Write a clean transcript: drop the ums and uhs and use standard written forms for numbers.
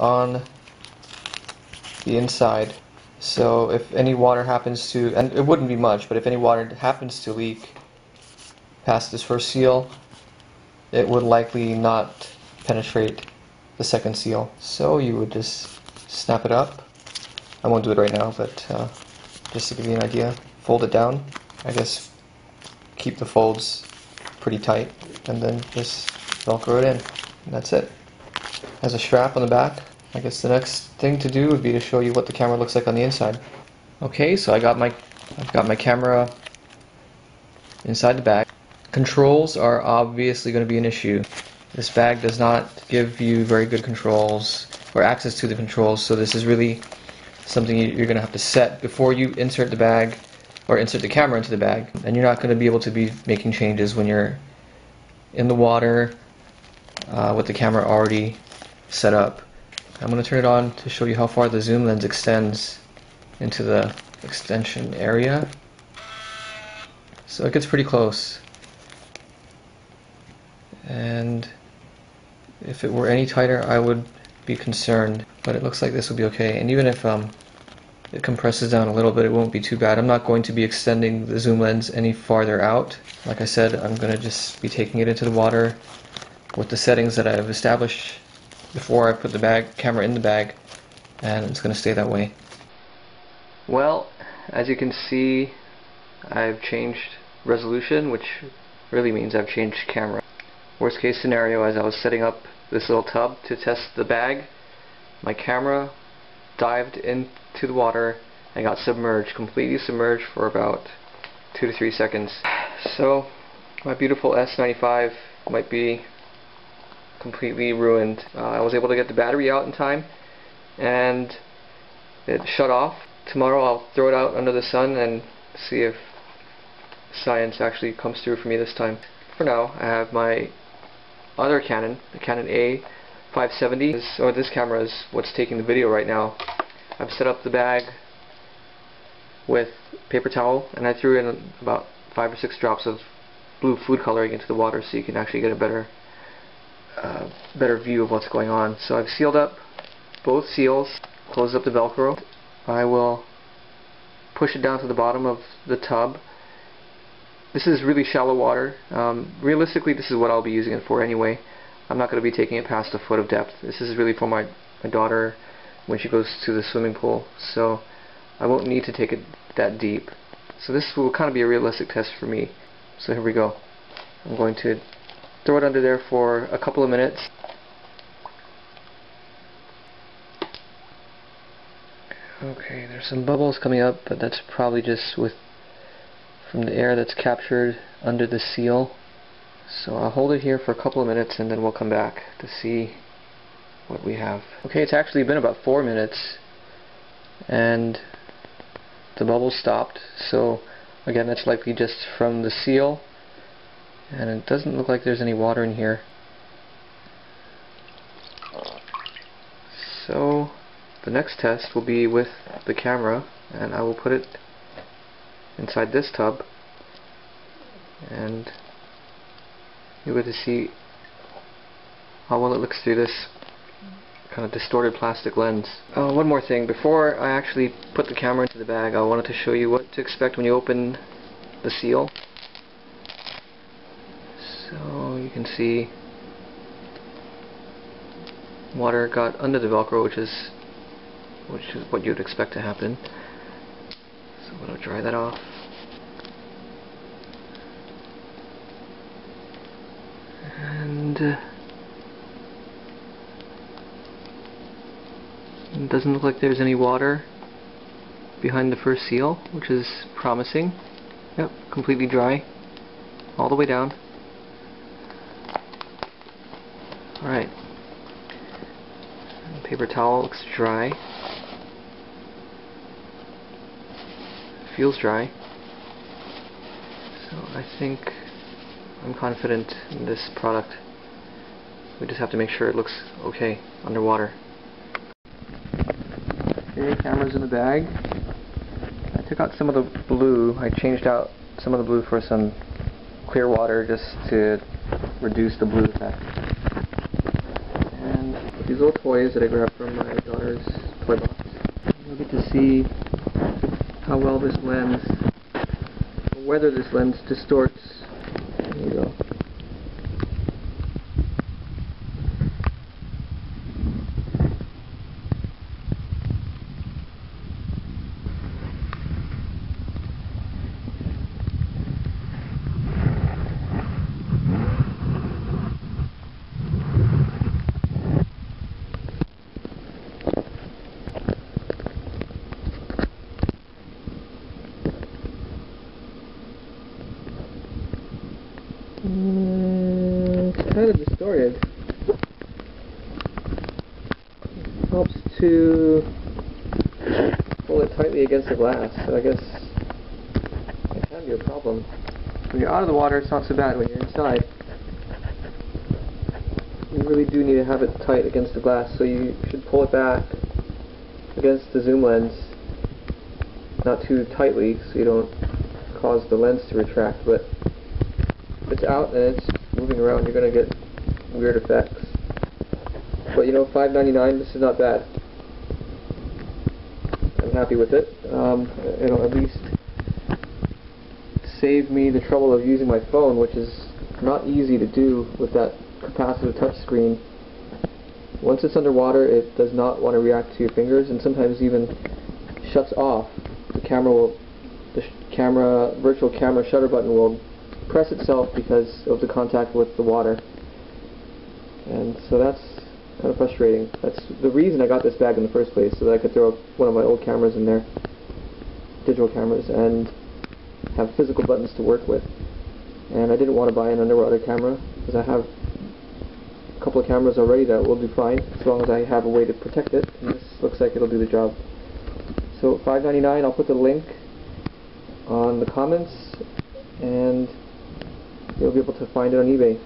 on the inside. So if any water happens to, and it wouldn't be much, but if any water happens to leak past this first seal, it would likely not penetrate the second seal. So you would just snap it up. I won't do it right now, but just to give you an idea, fold it down. I guess keep the folds pretty tight, and then just Velcro it in. And that's it. Has a strap on the back. I guess the next thing to do would be to show you what the camera looks like on the inside. Okay, so I've got my camera inside the bag. Controls are obviously going to be an issue. This bag does not give you very good controls or access to the controls, so this is really something you're going to have to set before you insert the bag or insert the camera into the bag. And you're not going to be able to be making changes when you're in the water with the camera already set up. I'm going to turn it on to show you how far the zoom lens extends into the extension area. So it gets pretty close. And if it were any tighter, I would be concerned, but it looks like this will be okay. And even if it compresses down a little bit, it won't be too bad. I'm not going to be extending the zoom lens any farther out. Like I said, I'm going to just be taking it into the water with the settings that I've established before I put the camera in the bag, and it's going to stay that way. Well, as you can see, I've changed resolution, which really means I've changed camera. Worst case scenario, as I was setting up this little tub to test the bag, my camera dived into the water and got submerged, completely submerged for about 2 to 3 seconds. So my beautiful S95 might be completely ruined. I was able to get the battery out in time and it shut off. Tomorrow I'll throw it out under the sun and see if science actually comes through for me this time. For now, I have my other Canon, the Canon A570, or this camera is what's taking the video right now. I've set up the bag with paper towel, and I threw in about 5 or 6 drops of blue food coloring into the water so you can actually get a better view of what's going on. So I've sealed up both seals, closed up the Velcro. I will push it down to the bottom of the tub. This is really shallow water. Realistically, this is what I'll be using it for anyway. I'm not going to be taking it past a foot of depth. This is really for my daughter when she goes to the swimming pool, so I won't need to take it that deep. So this will kind of be a realistic test for me. So here we go. I'm going to throw it under there for a couple of minutes. Okay, there's some bubbles coming up, but that's probably just from the air that's captured under the seal. So I'll hold it here for a couple of minutes and then we'll come back to see what we have. Okay, it's actually been about 4 minutes and the bubbles stopped, so again that's likely just from the seal, and it doesn't look like there's any water in here. So the next test will be with the camera, and I will put it inside this tub and you'll get to see how well it looks through this kind of distorted plastic lens. One more thing, before I actually put the camera into the bag, I wanted to show you what to expect when you open the seal. So you can see water got under the Velcro, which is what you'd expect to happen. So I'm going to dry that off. And it doesn't look like there's any water behind the first seal, which is promising. Yep, completely dry all the way down. Alright. Paper towel looks dry. Feels dry. So I think I'm confident in this product. We just have to make sure it looks okay underwater. Okay, camera's in the bag. I took out some of the blue. I changed out some of the blue for some clear water just to reduce the blue effect. And these these little toys that I grabbed from my daughter's toy box. You'll get to see how well this lens, or whether this lens distorts. There you go. It's kind of distorted. It helps to pull it tightly against the glass, so I guess it can be a problem. When you're out of the water, it's not so bad. When you're inside, you really do need to have it tight against the glass, so you should pull it back against the zoom lens, not too tightly so you don't cause the lens to retract, but if it's out and it's moving around, you're going to get weird effects. But you know, $5.99, this is not bad. I'm happy with it. It'll at least save me the trouble of using my phone, which is not easy to do with that capacitive touchscreen. Once it's underwater, it does not want to react to your fingers, and sometimes even shuts off. The virtual camera shutter button will press itself because of the contact with the water, and so that's kind of frustrating. That's the reason I got this bag in the first place, so that I could throw one of my old cameras in there, digital cameras, and have physical buttons to work with. And I didn't want to buy an underwater camera because I have a couple of cameras already that will do fine as long as I have a way to protect it, and this looks like it'll do the job. So $5.99, I'll put the link on the comments, and you'll be able to find it on eBay.